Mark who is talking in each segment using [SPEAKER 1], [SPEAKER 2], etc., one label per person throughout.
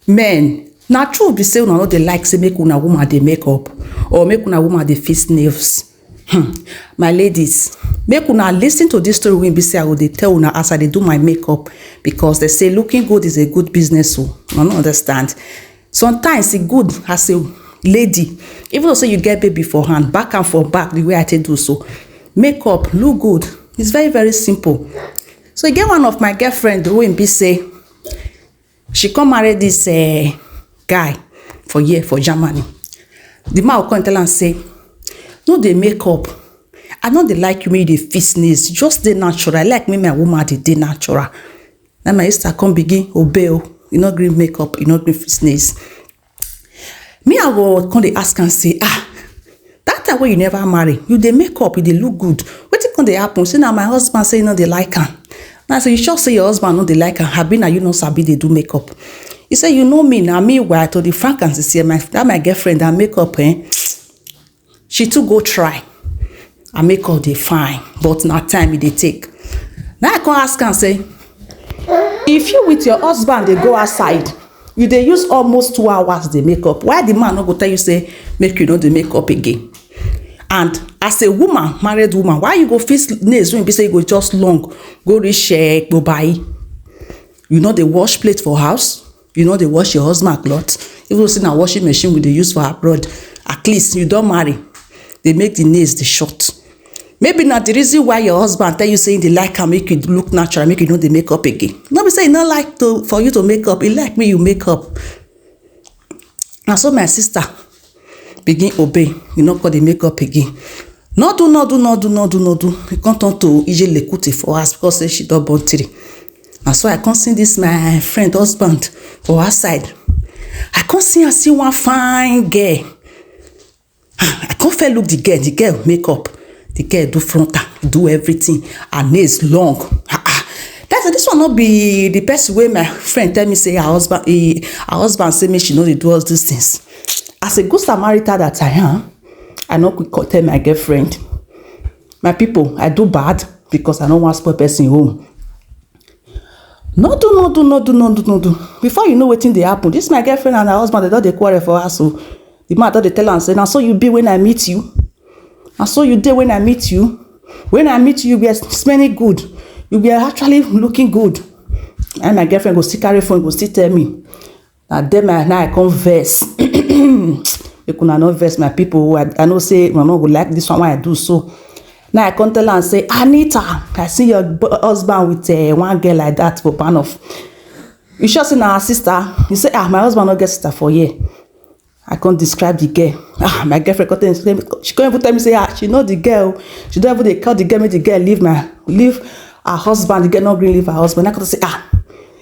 [SPEAKER 1] Men, na true be say una no dey like say make una woman dey make up or make una woman dey fix nails. My ladies, make una listen to this story wey be say I go dey tell una as I dey do my makeup, because they say looking good is a good business. So I no understand. Sometimes e good as a lady, even though say you get baby for hand, back and for back, the way I take do so, makeup look good. It's very, very simple. So e get one of my girlfriend wey be say she come marry this guy for here for Germany. The man will come tell am say, no dey make up. I no dey like you make you dey fix nails. Just dey natural. I like me my woman dey natural. Then my sister come begin obey. You no gree make up. You no gree fix nails. Me I go come dey ask am say, that time wey you never marry, you dey make up, you dey look good. Wetin come dey happen? Say na my husband say you no dey like am. Now say you sure say your husband no dey like am? Abi na you no sabi dey do makeup? He say, you know me na me why to the frank and sincere, my girlfriend that makeup she too go try. Her makeup dey fine, but na time e dey take. Now I come ask am say, if you with your husband dey go outside, you dey use almost 2 hours dey make up, why the man no go tell you say make you no dey make up again? And as a woman, married woman, why you go fix nails when be say you go just long go reach Bobai? You know dey wash plate for house, you know dey wash your husband cloth. Even though say na washing machine we dey use for abroad, at least you don marry, they make the nails dey short. Maybe na the reason why your husband tell you say they like am make you look natural, make you know dey make up again. No be say you no like for you to make up, he like me you make up. Na so my sister begin obey, you no call the makeup again. No do. We come turn to Ije Lekute for us because say she don born 3. And so I come see this my friend husband for her side. I come see her see one fine girl. I come fair look the girl make up. The girl do frontal, do everything. Her nails long. That's this one not be the best way my friend tell me say her husband say me she know they do all these things. As a good Samaritan that I am, I no quick tell my girlfriend, my people, I do bad because I don't want to spoil person home. No do. Before you know wetin dey happen, this my girlfriend and her husband they don dey quarrel for her. So the man don dey tell am say, na so you be when I meet you. Na so you dey when I meet you. When I meet you, you be smelling good. You be actually looking good. And my girlfriend go still carry phone, go still tell me. Now I come verse. You could not verse my people. I know say my mom would like this one why I do so. Now I come tell her and say, Anita, I see your husband with one girl like that for Panoff. You sure say na her sister? You say, my husband no get sister for here. I can't describe the girl. My girlfriend she can't even tell me say, she know the girl. She don't even call the girl, make the girl leave her husband. The girl not really leave her husband. I can't say,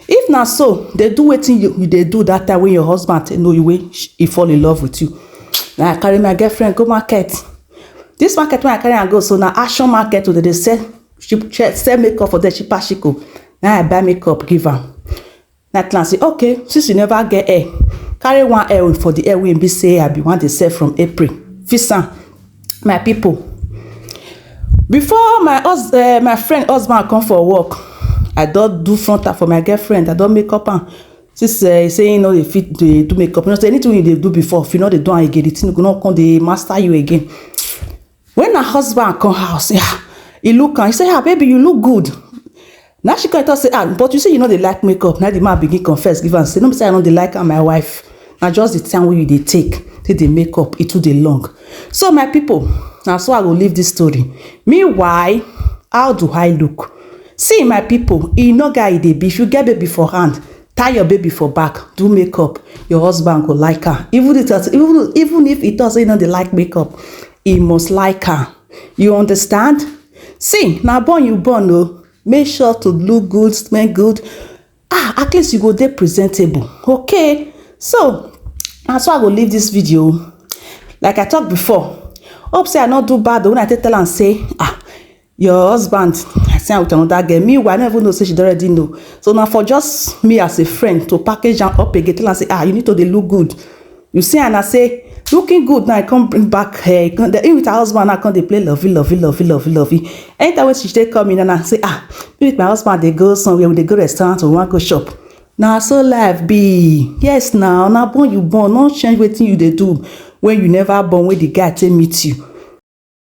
[SPEAKER 1] if not so, they do wetin you they do that time when your husband know you way he fall in love with you. Now I carry my girlfriend go market. This market when I carry and go, so now Action Market where they sell makeup for the cheaper she go. Now I buy makeup, give her. Now I say, okay, since you never get hair, carry one hair for the hair we be say I be want to sell from April. Fisa, my people. Before my friend husband come for work, I don't do frontal for my girlfriend. I don't make up and since say you know they fit they do makeup. You know, say anything they do before, if you know they do again, the thing go not come they master you again. When her husband come house, he look and he say, baby, you look good. Now she can say, but you say you know they like makeup. Now the man begin confess, give and say, no, say I know they like my wife. Now just the time where they take the makeup, it too they long. So my people, now so I will leave this story. Meanwhile, how do I look? See my people, no guy they be. If you get baby for hand, tie your baby for back, do makeup. Your husband go like her. Even if it doesn't, you know they like makeup, he must like her. You understand? See, now born you born no. Make sure to look good, smell good. At least you go there presentable. Okay. So that's why I go leave this video. Like I talked before. Hope say I not do bad when I tell and say, your husband, I say with another girl. Meanwhile, I never know say she already know. So now for just me as a friend to package and up again, tell and say, you need to look good. You see, and I say, looking good now, I come bring back her. With her husband, I come they play lovey. Anytime when she take come in and I say, with my husband, they go somewhere, they go restaurant or want go shop. na so life be. Yes, now na born you born, no change wetin you dey do when you never born, when the guy take meet you.